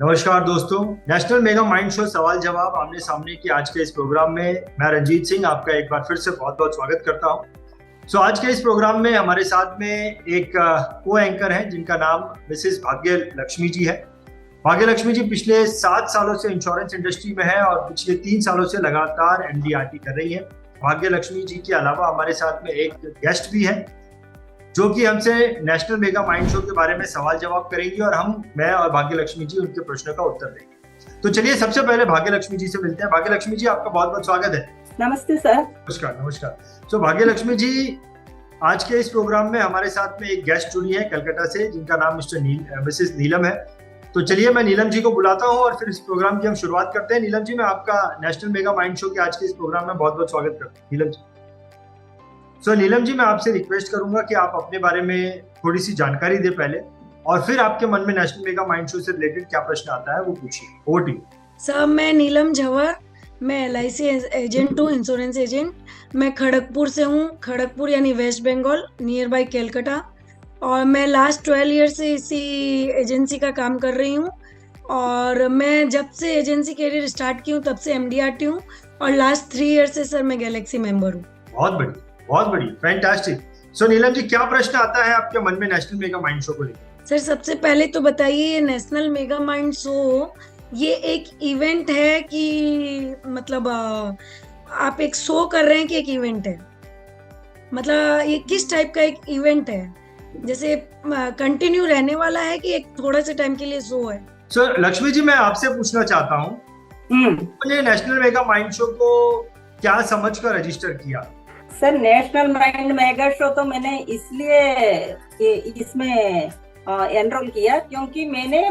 नमस्कार दोस्तों। National mega mind show सवाल जवाब आमने सामने की आज के इस प्रोग्राम में मैं रंजीत सिंह आपका एक बार फिर से बहुत बहुत स्वागत करता हूं। आज के इस प्रोग्राम में हमारे साथ में एक को एंकर हैं जिनका नाम मिसेस भाग्य लक्ष्मी जी है। भाग्य लक्ष्मी जी पिछले 7 सालों से इंश्योरेंस इंडस्ट्री में है और पिछले 3 सालों से लगातार एमडीआरटी कर रही है। भाग्य लक्ष्मी जी के अलावा हमारे साथ में एक गेस्ट भी है जो कि हमसे नेशनल मेगा माइंड शो के बारे में सवाल जवाब करेंगी और मैं और भाग्य लक्ष्मी जी उनके प्रश्नों का उत्तर देंगे। तो चलिए सबसे पहले भाग्य लक्ष्मी जी से मिलते हैं। भाग्य लक्ष्मी जी आपका बहुत बहुत स्वागत है। नमस्ते सर। नमस्कार नमस्कार। भाग्य लक्ष्मी जी आज के इस प्रोग्राम में हमारे साथ में एक गेस्ट जुड़ी है कलकत्ता से जिनका नाम मिसेस नीलम है। तो चलिए मैं नीलम जी को बुलाता हूँ और फिर इस प्रोग्राम की हम शुरुआत करते हैं। नीलम जी मैं आपका नेशनल मेगा माइंड शो के आज के इस प्रोग्राम में बहुत बहुत स्वागत करता हूँ। नीलम जी नीलम जी मैं आपसे रिक्वेस्ट करूंगा कि आप अपने बारे में थोड़ी सी जानकारी दें पहले और फिर आपके मन में नेशनल मेगा माइंड शो से रिलेटेड क्या प्रश्न आता है वो पूछिए। Over to you. सर मैं नीलम झवर, मैं LIC एजेंट हूँ, इंश्योरेंस एजेंट। मैं खड़गपुर से हूँ, खड़गपुर यानी West Bengal near by Calcutta. और मैं लास्ट 12 ईयर से इसी एजेंसी का काम कर रही हूँ और मैं जब से एजेंसी कैरियर स्टार्ट की हूँ तब से MDRT हूँ और लास्ट 3 ईयर से सर मैं गैलेक्सी मेंबर हूँ। बहुत बड़ी फैंटास्टिक। नीलम जी क्या प्रश्न आता है आपके मन में नेशनल मेगा माइंड शो को लेकर? सर सबसे पहले तो बताइए ये नेशनल मेगा माइंड शो ये एक इवेंट है कि मतलब आप एक शो कर रहे हैं कि एक इवेंट है? मतलब ये किस टाइप का एक इवेंट है? जैसे कंटिन्यू रहने वाला है कि एक थोड़ा से टाइम के लिए शो है? सर लक्ष्मी जी मैं आपसे पूछना चाहता हूँ आपने नेशनल मेगा माइंड शो को क्या समझकर रजिस्टर किया? Sir national mind mega show तो मैंने इसलिए इसमें एनरोल किया क्योंकि मैंने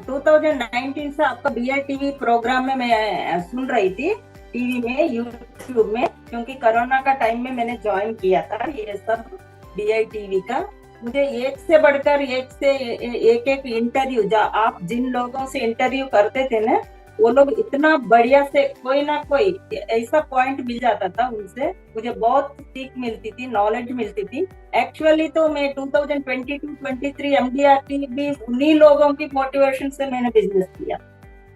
2019 से आपका BITV प्रोग्राम में मैं सुन रही थी टीवी में, यूट्यूब में, क्योंकि कोरोना का टाइम में मैंने ज्वाइन किया था ये सब BITV का। मुझे एक से बढ़कर एक इंटरव्यू आप जिन लोगों से इंटरव्यू करते थे ना वो लोग इतना बढ़िया से कोई ना कोई ऐसा पॉइंट मिल जाता था उनसे, मुझे बहुत सीख मिलती थी, नॉलेज मिलती थी। एक्चुअली तो मैं 2022-23 MDRT भी उन्हीं लोगों की मोटिवेशन से मैंने बिजनेस किया।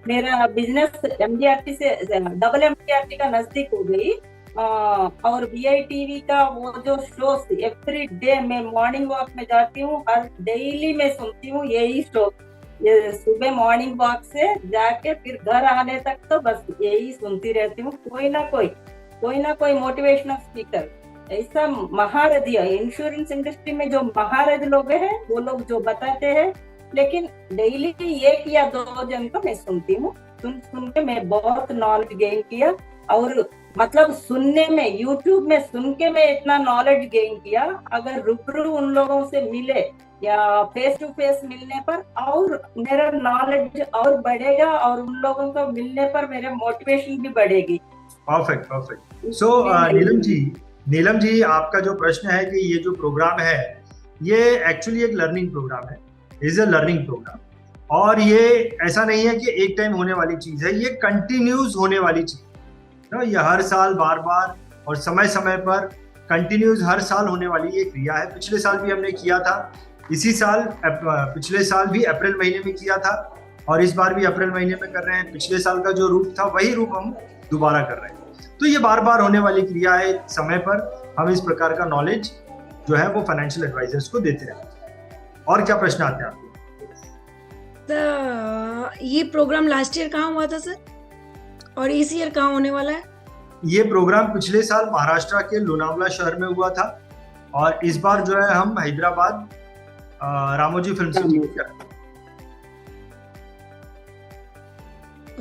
मेरा बिजनेस MDRT से डबल MDRT का नजदीक हो गई और BITV का वो जो शो एवरी डे मैं मॉर्निंग वॉक में जाती हूँ, हर डेली मैं सुनती हूँ यही शो। ये सुबह मॉर्निंग वॉक से जाके फिर घर आने तक तो बस यही सुनती रहती हूँ। कोई ना कोई मोटिवेशनल स्पीकर ऐसा महारथी है। इंश्योरेंस इंडस्ट्री में जो महारथ लोग हैं वो लोग जो बताते हैं, लेकिन डेली 1 या 2 जन तो मैं सुनती हूँ। सुन के मैं बहुत नॉलेज गेन किया और मतलब सुनने में, यूट्यूब में सुन के मैं इतना नॉलेज गेन किया। अगर रूबरू उन लोगों से मिले या फेस टू फेस मिलने पर और मेरा नॉलेज और बढ़ेगा और उन लोगों को मिलने पर मेरा मोटिवेशन भी बढ़ेगी। परफेक्ट। नीलम जी आपका जो प्रश्न है कि ये जो प्रोग्राम है ये एक्चुअली एक लर्निंग प्रोग्राम है, इज अ लर्निंग प्रोग्राम और ये ऐसा नहीं है कि एक टाइम होने वाली चीज है, ये कंटिन्यूस होने वाली चीज है। ये हर साल बार बार और समय समय पर कंटिन्यूस हर साल होने वाली ये क्रिया है। पिछले साल भी हमने किया था, इसी साल पिछले साल भी अप्रैल महीने में किया था और इस बार भी अप्रैल महीने में कर रहे हैं। पिछले साल का जो रूप था वही रूप हम दोबारा कर रहे हैं। तो ये बार बार होने वाली क्रिया है। समय पर हम इस प्रकार का नॉलेज जो है वो फाइनेंशियल एडवाइजर्स को देते हैं। और क्या प्रश्न आते हैं आपको? ये प्रोग्राम लास्ट ईयर कहाँ हुआ था सर और इस ईयर कहाँ होने वाला है? ये प्रोग्राम पिछले साल महाराष्ट्र के लोनावला शहर में हुआ था और इस बार जो है हम हैदराबाद रामोजी फिल्म सिटी में कर रहे हैं।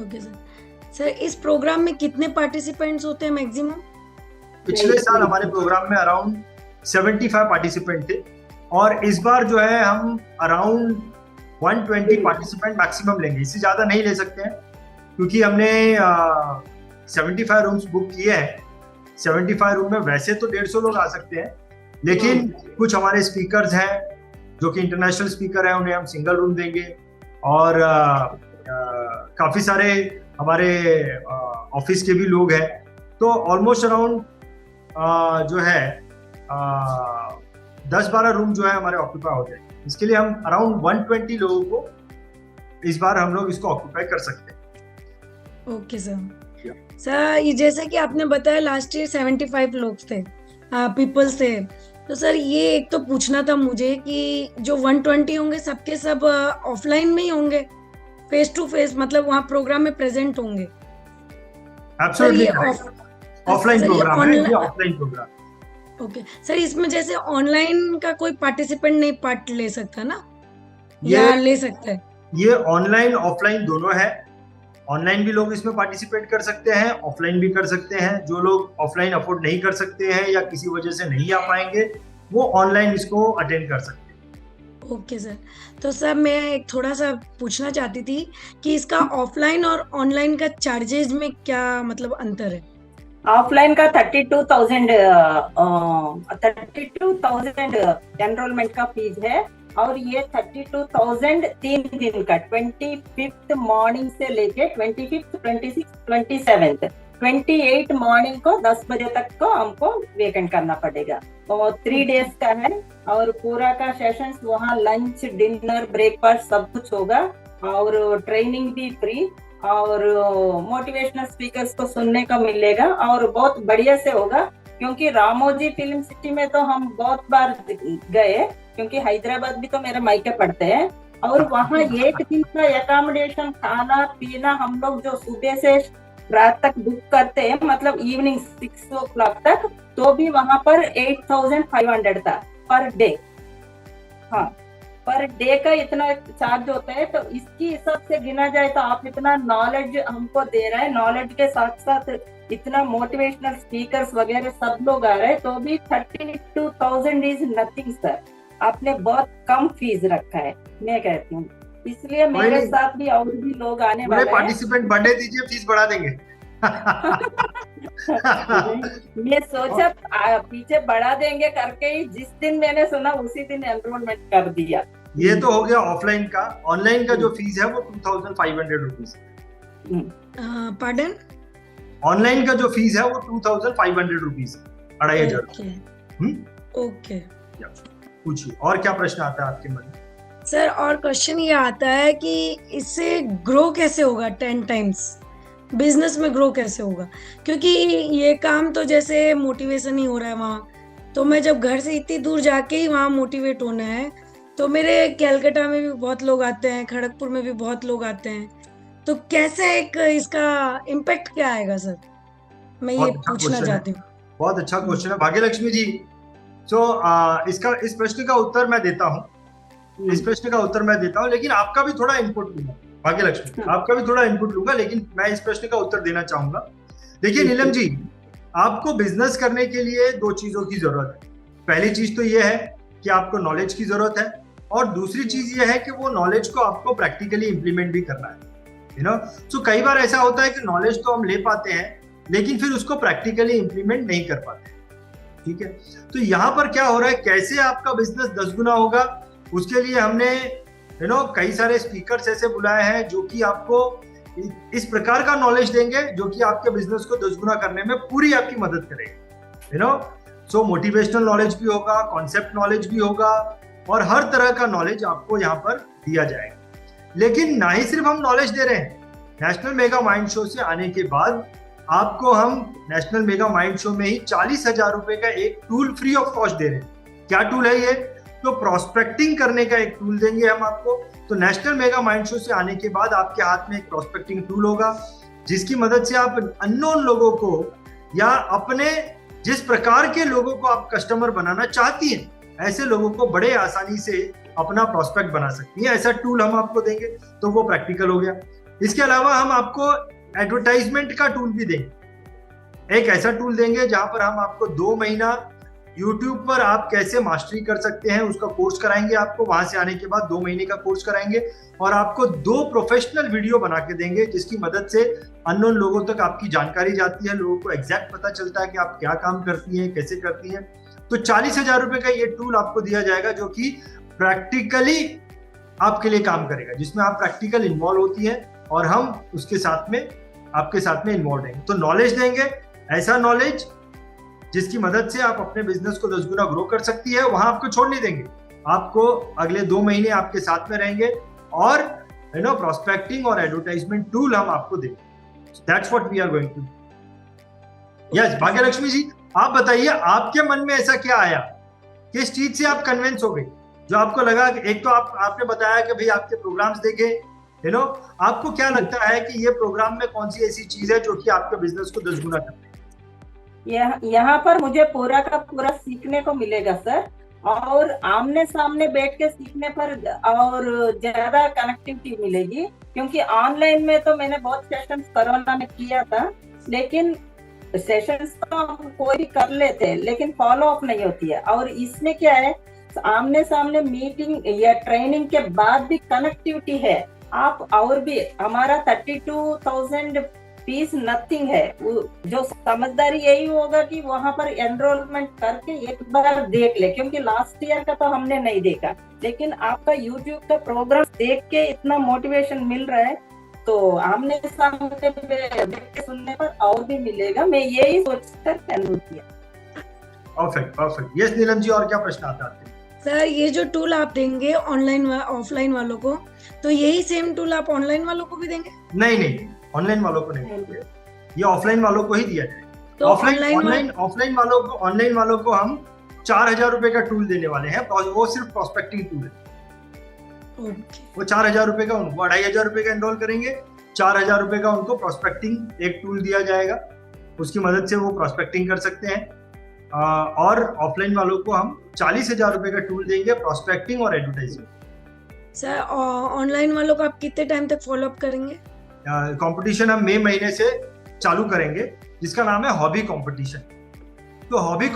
Okay sir. इस प्रोग्राम में कितने पार्टिसिपेंट्स होते हैं मैक्सिमम? पिछले साल हमारे प्रोग्राम में अराउंड 75 पार्टिसिपेंट थे और इस बार जो है हम अराउंड 120 पार्टिसिपेंट मैक्सिमम लेंगे। इससे ज्यादा नहीं ले सकते हैं क्योंकि हमने 75 रूम्स बुक किए हैं। 75 रूम में वैसे तो 150 लोग आ सकते हैं, लेकिन कुछ हमारे स्पीकर्स हैं जो कि इंटरनेशनल स्पीकर हैं, उन्हें हम सिंगल रूम देंगे और काफी सारे हमारे ऑफिस के भी लोग हैं। तो ऑलमोस्ट अराउंड जो है 10-12 रूम जो है हमारे ऑक्यूपाई हो जाए। इसके लिए हम अराउंड 120 लोगों को इस बार हम लोग इसको ऑक्यूपाई कर सकते हैं। ओके सर, ये जैसे कि आपने बताया लास्ट ईयर 75 लोग थे, पीपल्स थे, तो सर ये एक तो पूछना था मुझे कि जो 120 होंगे सबके सब ऑफलाइन में ही होंगे, फेस टू फेस, मतलब वहाँ प्रोग्राम में प्रेजेंट होंगे? एब्सोल्युटली ऑफलाइन प्रोग्राम है, ये ऑफलाइन प्रोग्राम। ओके सर, इसमें जैसे ऑनलाइन का कोई पार्टिसिपेंट नहीं पार्ट ले सकता ना, या ले सकता है? ये ऑनलाइन ऑफलाइन दोनों है। ऑनलाइन भी लोग इसमें पार्टिसिपेट कर सकते हैं, ऑफलाइन भी कर सकते हैं। जो लोग ऑफलाइन अफोर्ड नहीं कर सकते हैं या किसी वजह से नहीं आ पाएंगे, वो ऑनलाइन इसको अटेंड कर सकते हैं। ओके सर, तो सर मैं एक थोड़ा सा पूछना चाहती थी कि इसका ऑफलाइन और ऑनलाइन का चार्जेस में क्या मतलब अंतर है? ऑफलाइन का 32,000 एनरोलमेंट का फीस है, और ये 32,000 3 दिन का, 25th मॉर्निंग से लेके 25th, 26th, 27th, 28 मॉर्निंग को 10 बजे तक को हमको वेकेंट करना पड़ेगा। तो 3 डेज का है, और पूरा का सेशंस वहाँ लंच, डिनर, ब्रेकफास्ट सब कुछ होगा, और ट्रेनिंग भी फ्री, और मोटिवेशनल स्पीकर्स को सुनने का मिलेगा, और बहुत बढ़िया से होगा। क्योंकि रामोजी फिल्म सिटी में तो हम बहुत बार गए, क्योंकि हैदराबाद भी तो मेरे मायके पड़ते हैं, और वहाँ एक दिन का एकोमोडेशन, खाना पीना हम लोग जो सुबह से रात तक बुक करते हैं, मतलब इवनिंग 6 o'clock तक, तो भी वहाँ पर 8,500 था पर डे। हाँ, पर डे का इतना चार्ज होता है, तो इसकी हिसाब से गिना जाए तो आप इतना नॉलेज हमको दे रहे हैं, नॉलेज के साथ साथ इतना मोटिवेशनल स्पीकर्स वगैरह सब लोग आ रहे हैं, तो भी 32,000 इज नथिंग सर। आपने बहुत कम फीस रखा है, मैं कहती हूँ, इसलिए मेरे साथ भी और भी लोग आने वाले हैं। पार्टिसिपेंट बढ़ने दीजिए, फीस बढ़ा देंगे। मैं सोचा पीछे बढ़ा देंगे करके ही, जिस दिन मैंने सुना उसी दिन एनरोलमेंट कर दिया। ये तो हो गया ऑफलाइन का। ऑनलाइन का जो फीस है वो 2,500 रुपीज। पार्डन? ऑनलाइन का जो फीस है वो 2,500 रुपीज, 2,500। ओके, पूछिए और क्या प्रश्न आता है आपके मन में? सर और क्वेश्चन ये आता है कि इससे ग्रो कैसे होगा 10 टाइम्स, बिजनेस में ग्रो कैसे होगा? क्योंकि ये काम तो जैसे मोटिवेशन ही हो रहा है वहाँ, तो मैं जब घर से इतनी दूर जाके ही वहाँ मोटिवेट होना है, तो मेरे कैलकाटा में भी बहुत लोग आते हैं, खड़गपुर में भी बहुत लोग आते हैं, तो कैसे एक इसका इम्पैक्ट क्या आएगा सर? मैं ये पूछना चाहती हूँ। बहुत अच्छा क्वेश्चन है भाग्यलक्ष्मी जी। इस प्रश्न का उत्तर मैं देता हूँ, लेकिन आपका भी थोड़ा इनपुट लूंगा भाग्यलक्ष्मी, आपका भी थोड़ा इनपुट लूंगा, लेकिन मैं इस प्रश्न का उत्तर देना चाहूंगा। देखिए नीलम जी, आपको बिजनेस करने के लिए 2 चीजों की जरूरत है। पहली चीज तो ये है कि आपको नॉलेज की जरूरत है, और दूसरी चीज ये है कि वो नॉलेज को आपको प्रैक्टिकली इंप्लीमेंट भी करना है। सो कई बार ऐसा होता है कि नॉलेज तो हम ले पाते हैं, लेकिन फिर उसको प्रैक्टिकली इंप्लीमेंट नहीं कर पाते। ठीक है, तो यहाँ पर क्या हो रहा है, कैसे आपका बिजनेस 10 गुना होगा, उसके लिए हमने कई सारे स्पीकर्स ऐसे बुलाए हैं जो कि आपको इस प्रकार का नॉलेज देंगे जो कि आपके बिजनेस को 10 गुना करने में पूरी आपकी मदद करेगा। सो मोटिवेशनल नॉलेज भी होगा, कॉन्सेप्ट नॉलेज भी होगा, और हर तरह का नॉलेज आपको यहाँ पर दिया जाएगा। लेकिन ना ही सिर्फ हम नॉलेज दे रहे हैं, नेशनल मेगा माइंड शो से आने के बाद आपको हम नेशनल मेगा माइंड शो में ही 40,000 रुपए का एक टूल फ्री ऑफ कॉस्ट दे रहे हैं। क्या टूल है ये? तो प्रोस्पेक्टिंग करने का एक टूल देंगे हम आपको। तो नेशनल मेगा माइंड शो से आने के बाद आपके हाथ में एक प्रोस्पेक्टिंग टूल होगा, जिसकी मदद से आप अननोन लोगों को या अपने जिस प्रकार के लोगों को आप कस्टमर बनाना चाहती हैं, ऐसे लोगों को बड़े आसानी से अपना प्रोस्पेक्ट बना सकती हैं। ऐसा टूल हम आपको देंगे, तो वो प्रैक्टिकल हो गया। इसके अलावा हम आपको एडवर्टाइजमेंट का टूल भी देंगे। एक ऐसा टूल देंगे जहां पर हम आपको 2 महीना YouTube पर आप कैसे मास्टरी कर सकते हैं उसका कोर्स कराएंगे आपको। वहां से आने के बाद 2 महीने का कोर्स कराएंगे, और आपको 2 प्रोफेशनल वीडियो बना के देंगे, जिसकी मदद से अननोन लोगों तक आपकी जानकारी जाती है, लोगों को एग्जैक्ट पता चलता है कि आप क्या काम करती हैं, कैसे करती हैं। तो 40,000 रुपए का ये टूल आपको दिया जाएगा जो कि प्रैक्टिकली आपके लिए काम करेगा, जिसमें आप प्रैक्टिकल इन्वॉल्व होती है, और हम उसके साथ में आपके साथ में इन्वॉल्व रहेंगे। तो नॉलेज देंगे, ऐसा नॉलेज जिसकी मदद से आप अपने बिजनेस को 10 गुना ग्रो कर सकती है। वहां आपको छोड़ नहीं देंगे, आपको अगले 2 महीने आपके साथ में रहेंगे, और प्रोस्पेक्टिंग और एडवर्टाइजमेंट टूल हम आपको देंगे। That's what we are going to. Yes, Bhagyalakshmi ji, आप बताइए आपके मन में ऐसा क्या आया, किस चीज से आप कन्विंस हो गई, जो आपको लगा? एक तो आपने बताया कि भाई आपके प्रोग्राम्स देखे, आपको क्या लगता है कि ये प्रोग्राम में कौन सी ऐसी चीज है जो कि आपके बिजनेस को 10 गुना करती है? यहाँ पर मुझे पूरा का पूरा सीखने को मिलेगा सर, और आमने सामने बैठ के सीखने पर और ज्यादा कनेक्टिविटी मिलेगी, क्योंकि ऑनलाइन में तो मैंने बहुत सेशंस कोरोना में किया था, लेकिन सेशंस तो हम कोई भी कर लेते हैं, लेकिन फॉलो अप नहीं होती है। और इसमें क्या है, आमने सामने मीटिंग या ट्रेनिंग के बाद भी कनेक्टिविटी है। आप और भी हमारा 32,000 फीस नथिंग है। जो समझदारी यही होगा कि वहां पर एनरोलमेंट करके एक बार देख ले, क्योंकि लास्ट ईयर का तो हमने नहीं देखा, लेकिन आपका यूट्यूब का प्रोग्राम देख के इतना मोटिवेशन मिल रहा है, तो आमने सामने देख के सुनने पर और भी मिलेगा। मैं यही सोचकर एनरोल किया। परफेक्ट। यस नीलम जी, और क्या प्रश्न आता है? सर, ये जो टूल आप देंगे ऑनलाइन ऑफलाइन वालों को, तो यही सेम टूल आप ऑनलाइन वालों को भी देंगे? नहीं, ऑनलाइन वालों को नहीं देंगे, ये ऑफलाइन वालों को ही दिया जाएगा। तो ऑनलाइन वालों को हम 4,000 रुपए का टूल देने वाले हैं, वो सिर्फ प्रोस्पेक्टिंग टूल है। वो 4,000 रुपए का, उनको 2,500 रुपए का एनरोल करेंगे, 4,000 रुपए का उनको प्रोस्पेक्टिंग एक टूल दिया जाएगा, उसकी मदद से वो प्रोस्पेक्टिंग कर सकते हैं। और ऑफलाइन वालों को हम 40,000 रुपए का टूल देंगे, प्रोस्पेक्टिंग और एडवर्टाइजिंग। सर, ऑनलाइन वालों को आप कितने टाइम तक फॉलो अप करेंगे? कंपटीशन हम मई महीने से चालू करेंगे, जिसका नाम है हॉबी कंपटीशन। तो हॉबी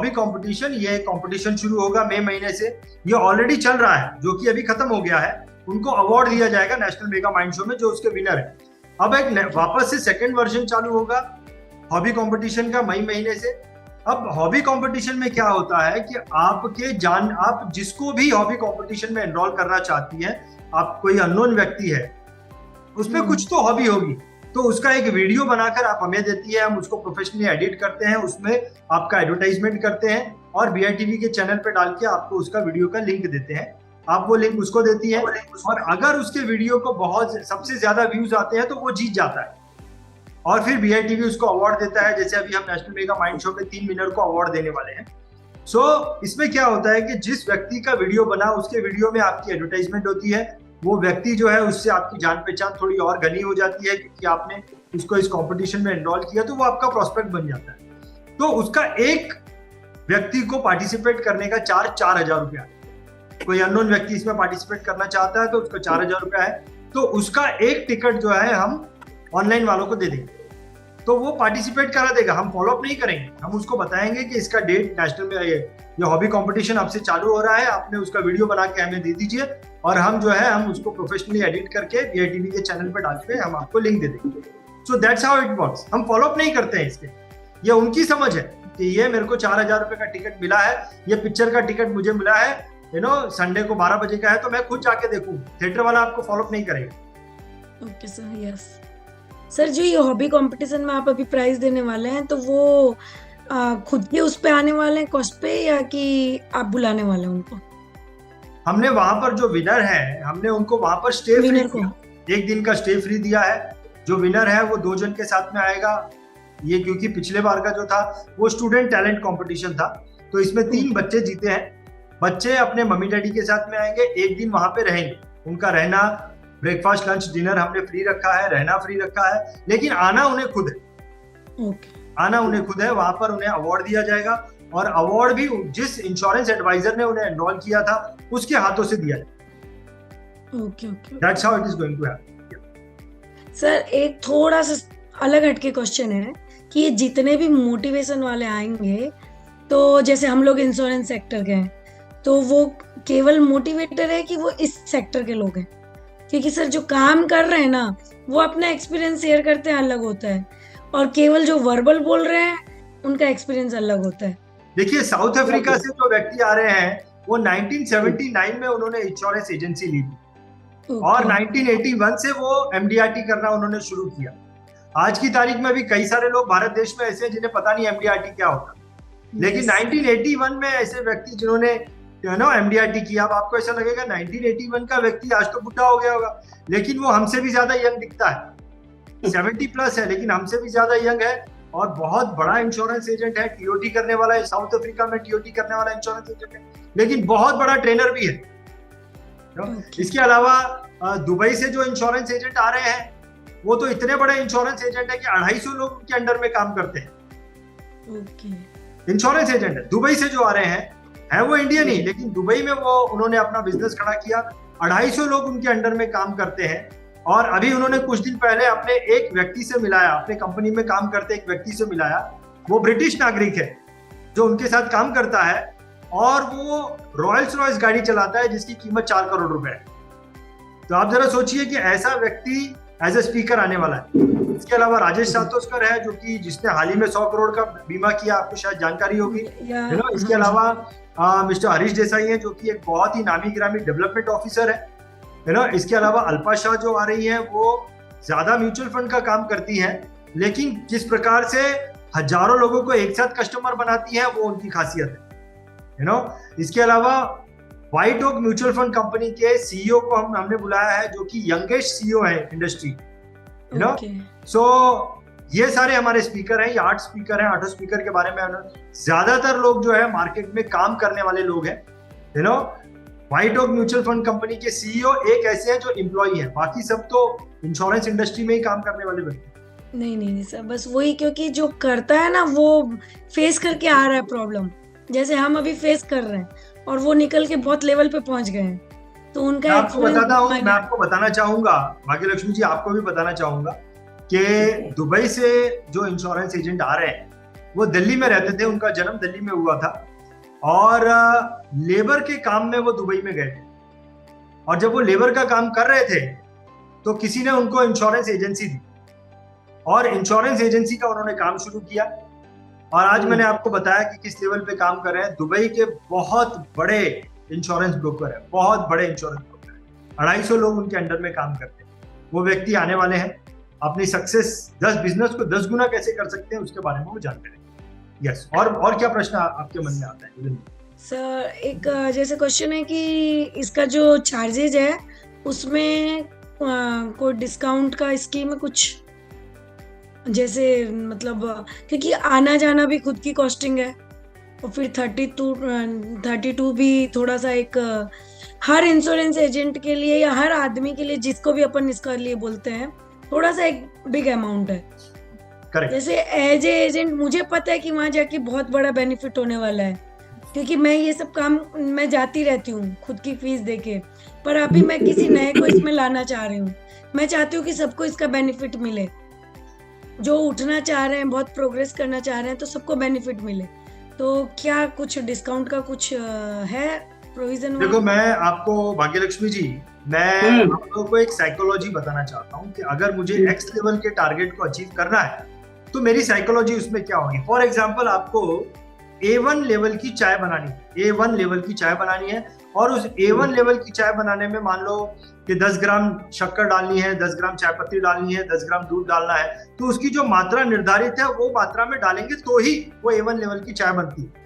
कंपटीशन, ये कंपटीशन शुरू होगा मई महीने से। ये ऑलरेडी चल रहा है, जो कि अभी खत्म हो गया है। उनको अवार्ड दिया जाएगा नेशनल मेगा माइंड शो में, जो उसके विनर है। अब एक वापस से सेकंड वर्जन चालू होगा हॉबी कंपटीशन का मई महीने से। अब हॉबी कंपटीशन में क्या होता है कि आप जिसको भी हॉबी कंपटीशन में एनरोल करना चाहती हैं, आप कोई अननोन व्यक्ति है, उसमें कुछ तो हॉबी होगी, तो उसका एक वीडियो बनाकर आप हमें देती है, हम उसको प्रोफेशनली एडिट करते हैं, उसमें आपका एडवर्टाइजमेंट करते हैं और BITV के चैनल पे डाल के आपको उसका वीडियो का लिंक देते हैं। आप वो लिंक उसको देती है, और अगर उसके वीडियो को सबसे ज्यादा व्यूज आते हैं तो वो जीत जाता है, और फिर BITV उसको अवार्ड देता है। जैसे अभी हम नेशनल मेगा माइंड शो में 3 विनर को अवार्ड देने वाले हैं। इसमें क्या होता है कि जिस व्यक्ति का वीडियो बना, उसके वीडियो में आपकी एडवर्टाइजमेंट होती है। वो व्यक्ति जो है, उससे आपकी जान पहचान थोड़ी और घनी हो जाती है, क्योंकि आपने उसको इस कंपटीशन में एनरोल किया, तो वो आपका प्रोस्पेक्ट बन जाता है। तो उसका एक व्यक्ति को पार्टिसिपेट करने का चार्ज 4,000 रुपया है। कोई अननोन व्यक्ति इसमें पार्टिसिपेट करना चाहता है तो उसका 4,000 रुपया है। तो उसका एक टिकट जो है हम ऑनलाइन वालों को दे देंगे, तो वो पार्टिसिपेट करा देगा। हम फॉलो अप नहीं करेंगे, हम उसको बताएंगे कि इसका डेट नेशनल में ये हॉबी कंपटीशन आपसे चालू हो रहा है, आपने उसका वीडियो बना के हमें दे दीजिए, और हम जो है हम उसको प्रोफेशनली एडिट करके BITV के चैनल पर डाल के हम आपको लिंक दे देंगे। So that's how it works. हम फॉलो अप नहीं करते हैं इसके। ये उनकी समझ है कि ये मेरे को 4,000 रुपए का टिकट मिला है, ये पिक्चर का टिकट मुझे मिला है, संडे को 12 बजे का है, तो मैं खुद जाके देखूं। थिएटर वाला आपको फॉलो अप नहीं करेगा। Okay sir, yes sir. जो ये हॉबी कंपटीशन में आप अभी प्राइज देने वाले हैं, तो वो खुद के उस पे आने वाले हैं कॉस्ट पे, या कि आप बुलाने वाले हैं उनको? हमने वहां पर जो विनर है, हमने उनको वहां पर स्टे फ्री दिया, 1 दिन का स्टे फ्री दिया है। जो विनर है वो 2 जन के साथ में आएगा। ये क्योंकि पिछले बार का जो था वो स्टूडेंट टैलेंट कंपटीशन था, तो इसमें 3 बच्चे जीते हैं। बच्चे अपने मम्मी डैडी के साथ में आएंगे, 1 दिन वहां पे रहेंगे। उनका रहना, ब्रेकफास्ट, लंच, डिनर हमने फ्री रखा है, रहना फ्री रखा है, लेकिन आना उन्हें खुद है। आना उन्हें खुद है। वहां पर उन्हें अवार्ड दिया जाएगा, और अवार्ड भी जिस इंश्योरेंस एडवाइजर ने उन्हें एनरोल किया था उसके हाथों से दिया जाएगा। That's how it is going to happen. Sir, एक थोड़ा सा अलग हटके क्वेश्चन है कि ये जितने भी मोटिवेशन वाले आएंगे, तो जैसे हम लोग इंश्योरेंस सेक्टर के हैं, तो वो केवल मोटिवेटर है कि वो इस सेक्टर के लोग हैं? क्योंकि सर, जो काम कर रहे हैं ना, वो अपना एक्सपीरियंस शेयर करते हैं, अलग होता है, और केवल जो वर्बल बोल रहे हैं उनका एक्सपीरियंस अलग होता है। देखिए, साउथ अफ्रीका से जो व्यक्ति आ रहे हैं, वो 1979 में उन्होंने इंश्योरेंस एजेंसी ली थी, और 1981 से वो MDRT करना उन्होंने शुरू किया। आज की तारीख में भी कई सारे लोग भारत देश में ऐसे हैं जिन्हें पता नहीं MDRT क्या होता, लेकिन 1981 में ऐसे व्यक्ति जिन्होंने MDRT किया। अब आपको ऐसा लगेगा 1981 का व्यक्ति आज तो बुढ़ा हो गया होगा, लेकिन वो हमसे भी ज्यादा यंग दिखता है। 70+ है लेकिन हमसे भी ज्यादा यंग है, और बहुत बड़ा इंश्योरेंस एजेंट है, टीओटी करने वाला है, साउथ अफ्रीका में टीओटी करने वाला इंश्योरेंस एजेंट है, लेकिन बहुत बड़ा ट्रेनर भी है। इसके अलावा दुबई से जो इंश्योरेंस एजेंट आ रहे हैं वो तो इतने बड़े इंश्योरेंस एजेंट है कि 250 लोग उनके अंडर में काम करते हैं। इंश्योरेंस एजेंट है दुबई से जो आ रहे हैं वो इंडियन ही, लेकिन दुबई में वो उन्होंने अपना बिजनेस खड़ा किया, 250 लोग उनके अंडर में काम करते हैं। और अभी उन्होंने कुछ दिन पहले अपने एक व्यक्ति से मिलाया, अपने कंपनी में काम करते एक व्यक्ति से मिलाया, वो ब्रिटिश नागरिक है जो उनके साथ काम करता है, और वो रॉयल्स रॉयस गाड़ी चलाता है जिसकी कीमत 4 करोड़ रुपए है। तो आप जरा सोचिए कि ऐसा व्यक्ति एज ए स्पीकर आने वाला है। इसके अलावा राजेश सातोस्कर है जो कि जिसने हाल ही में 100 करोड़ का बीमा किया, आपको शायद जानकारी होगी, है ना। इसके अलावा मिस्टर हरीश देसाई है जो कि एक बहुत ही नामी गिरामी डेवलपमेंट ऑफिसर है ना। इसके अलावा अल्पा शाह जो आ रही है वो ज्यादा म्यूचुअल फंड का काम करती है, लेकिन किस प्रकार से हजारों लोगों को एक साथ कस्टमर बनाती है वो उनकी खासियत है ना। इसके अलावा White Oak mutual fund company के सीईओ को हमने बुलाया है जो कि यंगेस्ट सीईओ है इंडस्ट्री, यू नो। सो ये सारे हमारे स्पीकर हैं, ये 8 स्पीकर हैं। 8 स्पीकर के बारे में ज्यादातर लोग जो है मार्केट में काम करने वाले लोग हैं, you know. White Oak mutual fund company के सीईओ एक ऐसे हैं जो एम्प्लॉई हैं, बाकी सब तो इंश्योरेंस इंडस्ट्री में ही काम करने वाले व्यक्ति। नहीं सर, बस वही, क्योंकि जो करता है ना वो फेस करके आ रहा है प्रॉब्लम, जैसे हम अभी फेस कर रहे हैं, और वो निकल के बहुत लेवल पे पहुंच गए हैं। तो उनका मैं आपको बताना चाहूंगा भाग्यलक्ष्मी जी, आपको भी बताना चाहूंगा कि दुबई से जो इंश्योरेंस एजेंट आ रहे हैं वो दिल्ली में रहते थे, उनका जन्म दिल्ली में हुआ था, और लेबर के काम में वो दुबई में गए थे। और जब वो लेबर का काम कर रहे थे तो किसी ने उनको इंश्योरेंस एजेंसी दी, और इंश्योरेंस एजेंसी का उन्होंने काम शुरू किया। और आज मैंने आपको बताया कि किस लेवल पे काम कर रहे हैं। दुबई के बहुत बड़े इंश्योरेंस ब्रोकर है, बहुत बड़े इंश्योरेंस ब्रोकर है, 250 लोग उनके अंडर में काम करते हैं। वो व्यक्ति आने वाले हैं, अपनी सक्सेस 10 बिजनेस को 10 गुना कैसे कर सकते हैं उसके बारे में वो जानते हैं। यस, और क्या प्रश्न आपके मन में आता है सर? एक जैसे क्वेश्चन है कि इसका जो चार्जेज है उसमें कोई डिस्काउंट का स्कीम है कुछ, जैसे मतलब क्योंकि आना जाना भी खुद की कॉस्टिंग है, और फिर 32 भी थोड़ा सा एक हर इंश्योरेंस एजेंट के लिए या हर आदमी के लिए जिसको भी अपन इसका लिए बोलते हैं थोड़ा सा एक बिग अमाउंट है। Correct. जैसे एज ए एजेंट मुझे पता है कि वहां जाके बहुत बड़ा बेनिफिट होने वाला है, क्योंकि मैं ये सब काम मैं जाती रहती हूँ खुद की फीस देके, पर अभी मैं किसी नए को इसमें लाना चाह रही हूँ। मैं चाहती हूँ कि सबको इसका बेनिफिट मिले, जो उठना चाह रहे हैं, बहुत प्रोग्रेस करना चाह रहे हैं, तो सबको बेनिफिट मिले। तो क्या कुछ डिस्काउंट का कुछ है प्रोविजन? देखो, मैं आपको भाग्यलक्ष्मी जी, मैं आप लोगों को एक साइकोलॉजी बताना चाहता हूँ कि अगर मुझे एक्स लेवल के टारगेट को अचीव करना है तो मेरी साइकोलॉजी उसमें क्या होगी। फॉर एग्जाम्पल, आपको A1 लेवल की चाय बनानी है, A1 लेवल की चाय बनानी है, और उस A1 लेवल की चाय बनाने में मान लो कि 10 ग्राम शक्कर डालनी है, 10 ग्राम चाय पत्ती डालनी है, 10 ग्राम दूध डालना है, तो उसकी जो मात्रा निर्धारित है वो मात्रा में डालेंगे तो ही वो A1 लेवल की चाय बनती है।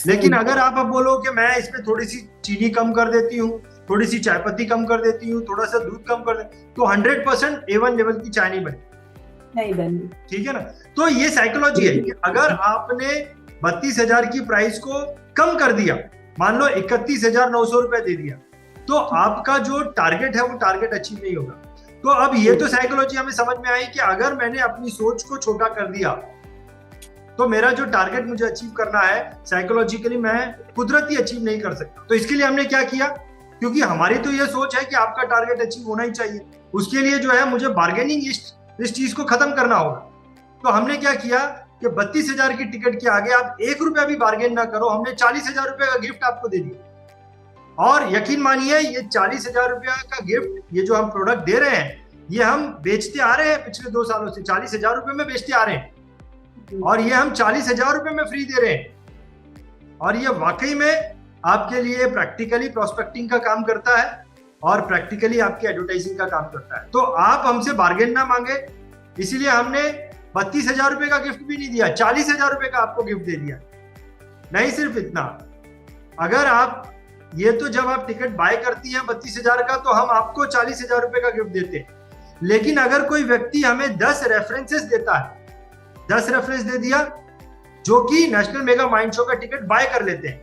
लेकिन अगर आप अब बोलो कि मैं इसमें थोड़ी सी चीनी कम कर देती हूँ, थोड़ी सी चाय पत्ती कम कर देती हूँ, थोड़ा सा दूध कम कर देती हूँ, तो 100% A1 लेवल की चाय नहीं बनी, ठीक है ना। तो ये साइकोलॉजी है कि अगर आपने 32,000 की प्राइस को कम कर दिया, मान लो 31,900 रुपए दे दिया, तो आपका जो टारगेट है वो टारगेट अचीव नहीं होगा। तो अब ये तो साइकोलॉजी हमें समझ में आई कि अगर मैंने अपनी सोच को छोटा कर दिया तो मेरा जो टारगेट मुझे अचीव करना है साइकोलॉजिकली मैं कुदरती अचीव नहीं कर सकता। तो इसके लिए हमने क्या किया, क्योंकि हमारी तो ये सोच है कि आपका टारगेट अचीव होना ही चाहिए, उसके लिए जो है मुझे बार्गेनिंग इस चीज को खत्म करना होगा। तो हमने क्या किया कि 32,000 की टिकट के आगे आप 1 रुपया भी बार्गेन ना करो, हमने 40,000 रुपए का गिफ्ट आपको दे दिया। और यकीन मानिए, ये 40,000 रुपया का गिफ्ट, ये जो हम प्रोडक्ट दे रहे हैं, ये हम बेचते आ रहे हैं पिछले 2 सालों से, 40,000 रुपए में बेचते आ रहे हैं, और ये हम 40,000 रुपए में फ्री दे रहे हैं। और ये वाकई में आपके लिए प्रैक्टिकली प्रोस्पेक्टिंग का काम करता है और प्रैक्टिकली आपकी एडवर्टाइजिंग का काम करता है। तो आप हमसे बार्गेन ना मांगे, इसीलिए हमने 32,000 रुपए का गिफ्ट भी नहीं दिया, 40,000 रुपए का आपको गिफ्ट दे दिया। नहीं सिर्फ इतना, अगर आप ये तो जब आप टिकट बाय करती हैं 32,000 का तो हम आपको 40,000 रुपए का गिफ्ट देते हैं। लेकिन अगर कोई व्यक्ति हमें 10 रेफरेंसेस देता है, 10 रेफरेंस दे दिया जो कि नेशनल मेगा माइंड शो का टिकट बाय कर लेते हैं,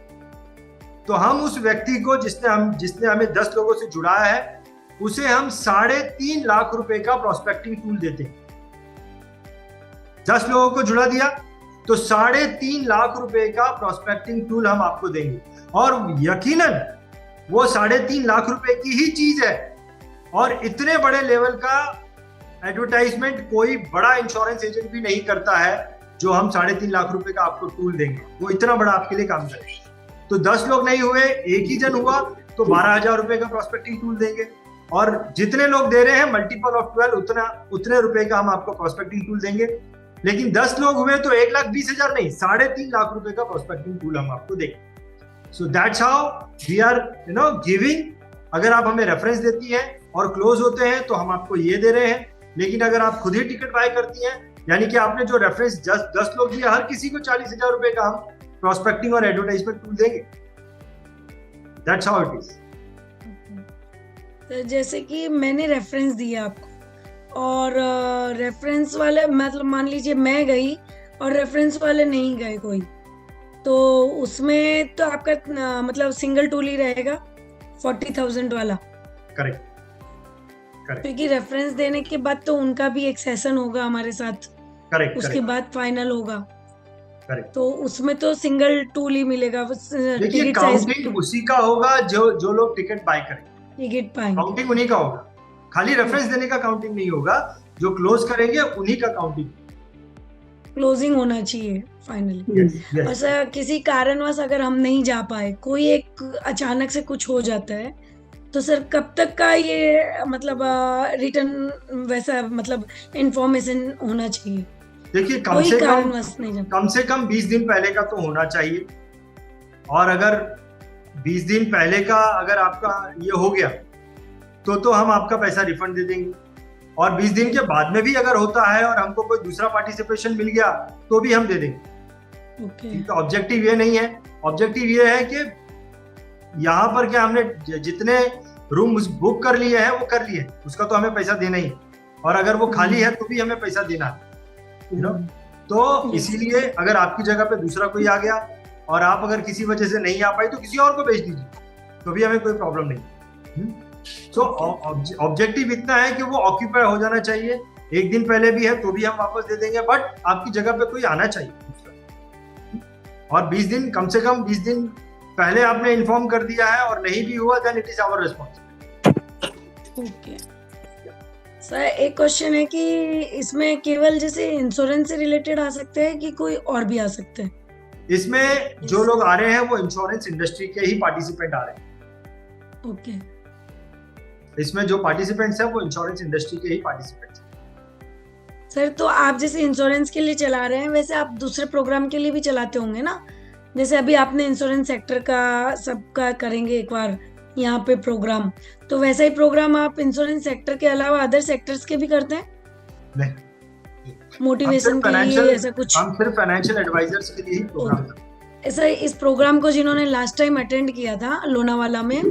तो हम उस व्यक्ति को जिसने हमें 10 लोगों से जुड़ाया है, उसे हम 3.5 लाख रुपए का प्रोस्पेक्टिंग टूल देते हैं। 10 लोगों को जुड़ा दिया तो 3.5 लाख रुपए का प्रोस्पेक्टिंग टूल हम आपको देंगे, और यकीनन वो 3.5 लाख रुपए की ही चीज है। और इतने बड़े लेवल का एडवर्टाइजमेंट कोई बड़ा इंश्योरेंस एजेंट भी नहीं करता है जो हम 3.5 लाख रुपए का आपको टूल देंगे, वो इतना बड़ा आपके लिए काम करेगा। तो 10 लोग नहीं हुए, एक ही जन हुआ तो 12,000 रुपए का प्रोस्पेक्टिंग टूल देंगे, और जितने लोग दे रहे हैं मल्टीपल ऑफ 12 उतने रुपए का हम आपको प्रोस्पेक्टिंग टूल देंगे। लेकिन 10 लोग हुए तो 1,20,000 नहीं, 3.5 लाख रुपए का प्रोस्पेक्टिंग टूल हम आपको देंगे। So that's how we are giving. अगर आप हमें रेफरेंस देती हैं और क्लोज होते हैं तो हम आपको ये दे रहे हैं, लेकिन अगर आप खुद ही टिकट बाय करती हैं, यानी कि आपने जो रेफरेंस 10 लोग दिए, हर किसी को 40,000 रुपए का हम प्रोस्पेक्टिंग और एडवर्टाइजमेंट टूल देंगे। That's how it is. तो जैसे कि मैंने रेफरेंस दिया आपको, और रेफरेंस वाले मतलब मान लीजिए मैं गई और रेफरेंस वाले नहीं गए कोई, तो उसमें तो आपका मतलब सिंगल टूल ही रहेगा 40,000 वाला। करेक्ट। क्योंकि रेफरेंस देने के बाद तो उनका भी एक सेशन होगा हमारे साथ। करेक्ट। उसके बाद फाइनल होगा। करेक्ट। तो उसमें तो सिंगल टूल ही मिलेगा। देखिए, काउंटिंग उसी का होगा जो लोग टिकट बाय करेंगे, टिकट पाएंगे, काउंटिंग उन्हीं का होगा। खाली रेफरेंस देने का काउंटिंग नहीं होगा, जो क्लोज करेंगे उन्हीं का काउंटिंग। क्लोजिंग होना चाहिए फाइनली। और सर किसी कारणवश अगर हम नहीं जा पाए, कोई एक अचानक से कुछ हो जाता है, तो सर कब तक का ये मतलब रिटर्न वैसा मतलब इंफॉर्मेशन होना चाहिए? देखिए, कम से कम 20 दिन पहले का तो होना चाहिए। और अगर 20 दिन पहले का अगर आपका ये हो गया तो हम आपका पैसा रिफंड दे देंगे। और 20 दिन के बाद में भी अगर होता है और हमको कोई दूसरा पार्टिसिपेशन मिल गया तो भी हम दे देंगे। ओके। तो ऑब्जेक्टिव ये नहीं है, ऑब्जेक्टिव ये है कि यहाँ पर क्या हमने जितने रूम बुक कर लिए हैं वो कर लिए, उसका तो हमें पैसा देना ही, और अगर वो खाली है तो भी हमें पैसा देना है। तो इसीलिए अगर आपकी जगह पे दूसरा कोई आ गया और आप अगर किसी वजह से नहीं आ पाई तो किसी और को भेज दीजिए, तो भी हमें कोई प्रॉब्लम नहीं। तो ऑब्जेक्टिव इतना है कि वो ऑक्यूपाई हो जाना चाहिए। एक दिन पहले भी है तो भी हम वापस दे देंगे, बट आपकी जगह पे कोई आना चाहिए। और 20 दिन, कम से कम 20 दिन पहले आपने इन्फॉर्म कर दिया है और नहीं भी हुआ, then it is our responsibility. Okay sir, एक क्वेश्चन है कि इसमें केवल जैसे इंश्योरेंस से रिलेटेड आ सकते हैं कि कोई और भी आ सकते हैं? इसमें जो लोग आ रहे हैं वो इंश्योरेंस इंडस्ट्री के ही पार्टिसिपेंट आ रहे हैं। ओके। इसमें जो पार्टिसिपेंट्स हैं वो इंश्योरेंस इंडस्ट्री के ही पार्टिसिपेंट्स हैं। सर, तो आप जैसे इंश्योरेंस के लिए चला रहे हैं, वैसे आप दूसरे प्रोग्राम के लिए भी चलाते होंगे ना? जैसे अभी आपने इंश्योरेंस सेक्टर का सबका करेंगे एक बार यहाँ पे प्रोग्राम, तो वैसा ही प्रोग्राम आप इंश्योरेंस सेक्टर के अलावा अदर सेक्टर्स के भी करते हैं? नहीं, मोटिवेशन के लिए ऐसा कुछ? हम सिर्फ फाइनेंशियल एडवाइजर्स के लिए ही प्रोग्राम करते हैं। ऐसा इस प्रोग्राम को जिन्होंने लास्ट टाइम अटेंड किया था लोनावाला में,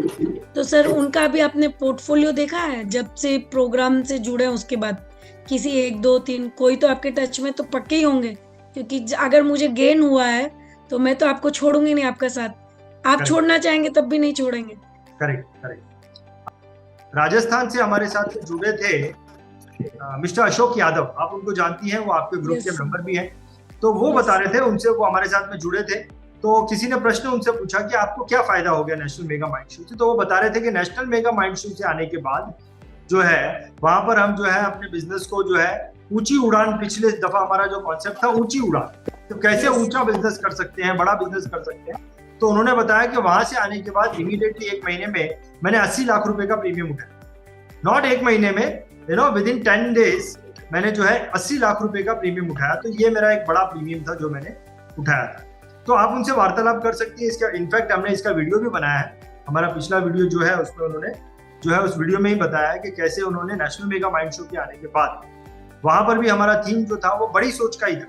तो सर उनका भी आपने पोर्टफोलियो देखा है जब से प्रोग्राम से जुड़े उसके बाद? किसी 1 2 3 कोई तो आपके टच में तो पक्के ही होंगे, क्योंकि अगर मुझे गेन हुआ है तो मैं तो आपको छोड़ूंगी नहीं आपका साथ। आप छोड़ना चाहेंगे तब भी नहीं छोड़ेंगे। करेक्ट। राजस्थान से हमारे साथ जुड़े थे मिस्टर अशोक यादव, आप उनको जानती हैं, वो आपके ग्रुप के मेंबर भी हैं। तो वो बता रहे थे, उनसे वो हमारे साथ में जुड़े थे, तो किसी ने प्रश्न उनसे पूछा कि आपको क्या फायदा हो गया नेशनल मेगा माइंड शो से। तो वो बता रहे थे कि नेशनल मेगा माइंड शो से आने के बाद जो है वहां पर हम जो है अपने बिजनेस को जो है ऊंची उड़ान, पिछले दफा हमारा जो कॉन्सेप्ट था ऊंची उड़ान, तो कैसे ऊंचा बिजनेस कर सकते हैं, बड़ा बिजनेस कर सकते हैं। तो उन्होंने बताया कि वहां से आने के बाद इमीडिएटली 1 महीने में मैंने 80 लाख रुपए का प्रीमियम उठाया। नॉट 1 महीने में, विद इन 10 डेज मैंने जो है 80 लाख रुपए का प्रीमियम उठाया। तो ये मेरा एक बड़ा प्रीमियम था जो मैंने उठाया था। तो आप उनसे वार्तालाप कर सकती है। इसका इनफैक्ट हमने इसका वीडियो भी बनाया है। हमारा पिछला वीडियो जो है उसमें उन्होंने जो है उस वीडियो में ही बताया है कि कैसे उन्होंने नेशनल मेगा माइंड शो के आने के बाद वहां पर भी हमारा थीम जो था वो बड़ी सोच का ही था।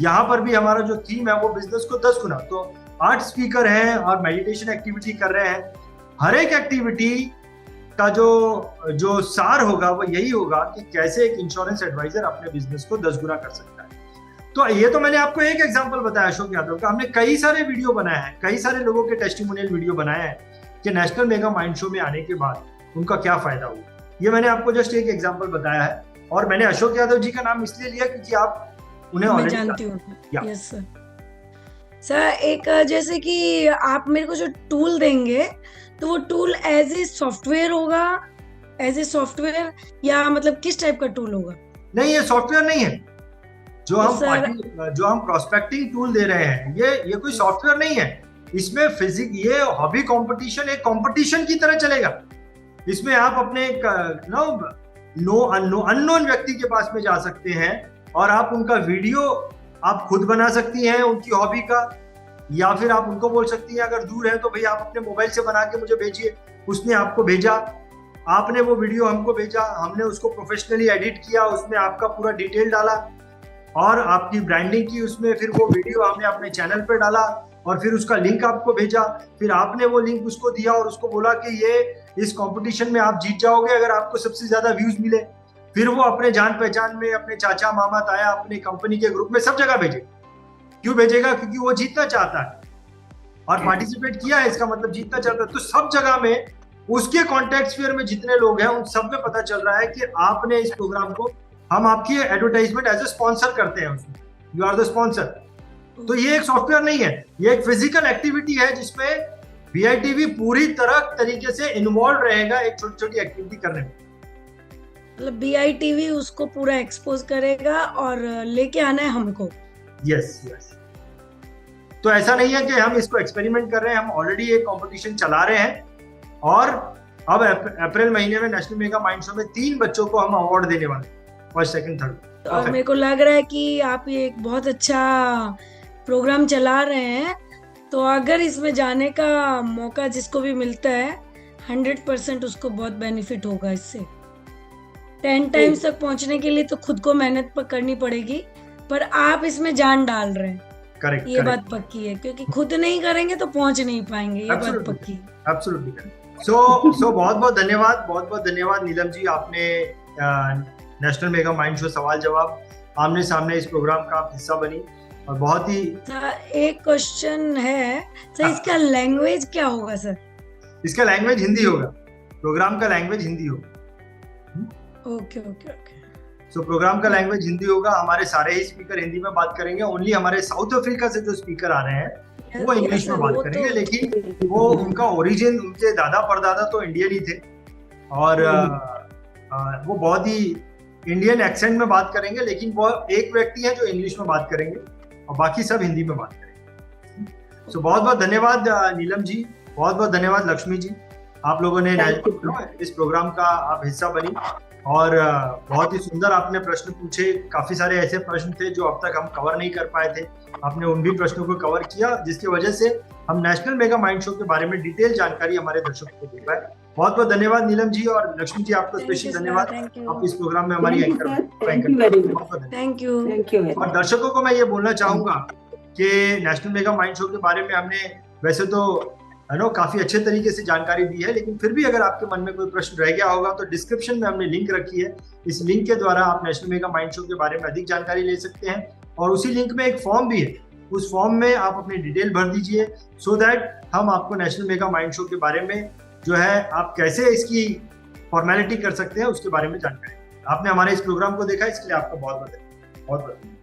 यहाँ पर भी हमारा जो थीम है वो बिजनेस को 10 गुना, तो आर्ट स्पीकर हैं और मेडिटेशन एक्टिविटी कर रहे हैं। हर एक एक्टिविटी का जो सार होगा वो यही होगा कि कैसे एक इंश्योरेंस एडवाइजर अपने बिजनेस को 10 गुना कर सकता है। तो ये तो मैंने आपको एक एग्जांपल बताया अशोक यादव का। हमने कई सारे वीडियो बनाए हैं, कई सारे लोगों के टेस्टिमोनियल वीडियो बनाए हैं कि नेशनल मेगा माइंड शो में आने के बाद उनका क्या फायदा हुआ। ये मैंने आपको जस्ट एक एग्जांपल बताया है, और मैंने अशोक यादव जी का नाम इसलिए लिया क्योंकि आप उन्हें ऑलरेडी जानती हूँ। Yes sir. सर एक जैसे कि आप मेरे को जो टूल देंगे तो वो टूल एज ए सॉफ्टवेयर होगा, एज ए सॉफ्टवेयर, या मतलब किस टाइप का टूल होगा? नहीं, ये सॉफ्टवेयर नहीं है। जो हम प्रोस्पेक्टिंग टूल दे रहे हैं ये कोई सॉफ्टवेयर नहीं है। इसमें ये हॉबी कंपटीशन एक कंपटीशन की तरह चलेगा। इसमें आप अपने अननोन व्यक्ति के पास में जा सकते हैं और आप उनका वीडियो आप खुद बना सकती हैं उनकी हॉबी का, या फिर आप उनको बोल सकती हैं अगर दूर है तो भाई आप अपने मोबाइल से बना के मुझे भेजिए। उसने आपको भेजा, आपने वो वीडियो हमको भेजा, हमने उसको प्रोफेशनली एडिट किया, उसमें आपका पूरा डिटेल डाला और आपकी ब्रांडिंग की उसमें, फिर वो वीडियो हमने अपने चैनल पे डाला और फिर उसका लिंक आपको भेजा, फिर आपने वो लिंक उसको दिया और उसको बोला कि ये इस कंपटीशन में आप जीत जाओगे अगर आपको सबसे ज्यादा व्यूज मिले। फिर वो अपने जान पहचान में, अपने चाचा मामा ताया, अपनी कंपनी के ग्रुप में सब जगह भेजेगा। क्यों भेजेगा? क्योंकि वो जीतना चाहता है और पार्टिसिपेट किया है, इसका मतलब जीतना चाहता है। तो सब जगह में उसके कॉन्टेक्ट स्फीयर में जितने लोग हैं उन सब में पता चल रहा है कि आपने इस प्रोग्राम को, हम आपकी एडवर्टाइजमेंट एज ए स्पॉन्सर करते हैं उसमें, यू आर द स्पॉन्सर। तो ये एक सॉफ्टवेयर नहीं है, ये एक फिजिकल एक्टिविटी है जिसमें BITV पूरी तरीके से इन्वॉल्व रहेगा एक छोटी छोटी एक्टिविटी करने में। मतलब BITV उसको पूरा एक्सपोज करेगा और लेके आना है हमको। यस। तो ऐसा नहीं है कि हम इसको एक्सपेरिमेंट कर रहे हैं, हम ऑलरेडी एक कंपटीशन चला रहे हैं और अब अप्रैल महीने में नेशनल मेगा माइंड शो में 3 बच्चों को हम अवार्ड देने वाले हैं, फर्स्ट सेकंड थर्ड। और मेरे को लग रहा है कि आप ये एक बहुत अच्छा प्रोग्राम चला रहे हैं, तो अगर इसमें जाने का मौका जिसको भी मिलता है 100% उसको बहुत बेनिफिट होगा इससे। 10 टाइम्स तक पहुंचने के लिए तो खुद को मेहनत करनी पड़ेगी, पर आप इसमें जान डाल रहे हैं। करेक्ट, ये बात पक्की है, क्योंकि खुद नहीं करेंगे तो पहुंच नहीं पाएंगे, ये बात पक्की है। Absolutely correct. सो बहुत धन्यवाद नीलम जी, आपने नेशनल मेगा माइंड शो सवाल जवाब आमने सामने इस प्रोग्राम का आप हिस्सा बनी और बहुत ही। एक क्वेश्चन है सर, इसका लैंग्वेज क्या होगा सर? इसका लैंग्वेज हिंदी होगा, प्रोग्राम का लैंग्वेज हिंदी होगा। ओके। सो प्रोग्राम का लैंग्वेज हिंदी होगा, हमारे सारे ही स्पीकर हिंदी में बात करेंगे। ओनली हमारे साउथ अफ्रीका से जो स्पीकर आ रहे हैं वो इंग्लिश में बात करेंगे, लेकिन वो उनका ओरिजिन, उनके दादा परदादा तो इंडियन ही थे और वो बहुत ही इंडियन एक्सेंट में बात करेंगे, लेकिन वो एक व्यक्ति है जो इंग्लिश में बात करेंगे और बाकी सब हिंदी में बात करेंगे। सो बहुत धन्यवाद नीलम जी, बहुत धन्यवाद लक्ष्मी जी, आप लोगों ने इस प्रोग्राम का आप हिस्सा बनी और बहुत ही सुंदर आपने प्रश्न पूछे। काफी सारे ऐसे प्रश्न थे जो अब तक हम कवर नहीं कर पाए थे, आपने उन भी प्रश्नों को कवर किया, जिसकी वजह से हम नेशनल मेगा माइंड शो के बारे में डिटेल जानकारी हमारे दर्शकों को दे पाए। बहुत धन्यवाद नीलम जी, और लक्ष्मी जी आपको स्पेशल धन्यवाद, आप इस प्रोग्राम में हमारी एंकर। Thank you. और दर्शकों को मैं ये बोलना चाहूंगा कि नेशनल मेगा माइंड शो के बारे में हमने वैसे तो काफी अच्छे तरीके से जानकारी दी है, लेकिन फिर भी अगर आपके मन में कोई प्रश्न रह गया होगा तो डिस्क्रिप्शन में हमने लिंक रखी है, इस लिंक के द्वारा आप नेशनल मेगा माइंड शो के बारे में अधिक जानकारी ले सकते हैं। और उसी लिंक में एक फॉर्म भी है, उस फॉर्म में आप अपनी डिटेल भर दीजिए, सो दैट हम आपको नेशनल मेगा माइंड शो के बारे में जो है आप कैसे इसकी फॉर्मेलिटी कर सकते हैं उसके बारे में जानकारी। आपने हमारे इस प्रोग्राम को देखा, इसके लिए आपका बहुत बहुत धन्यवाद।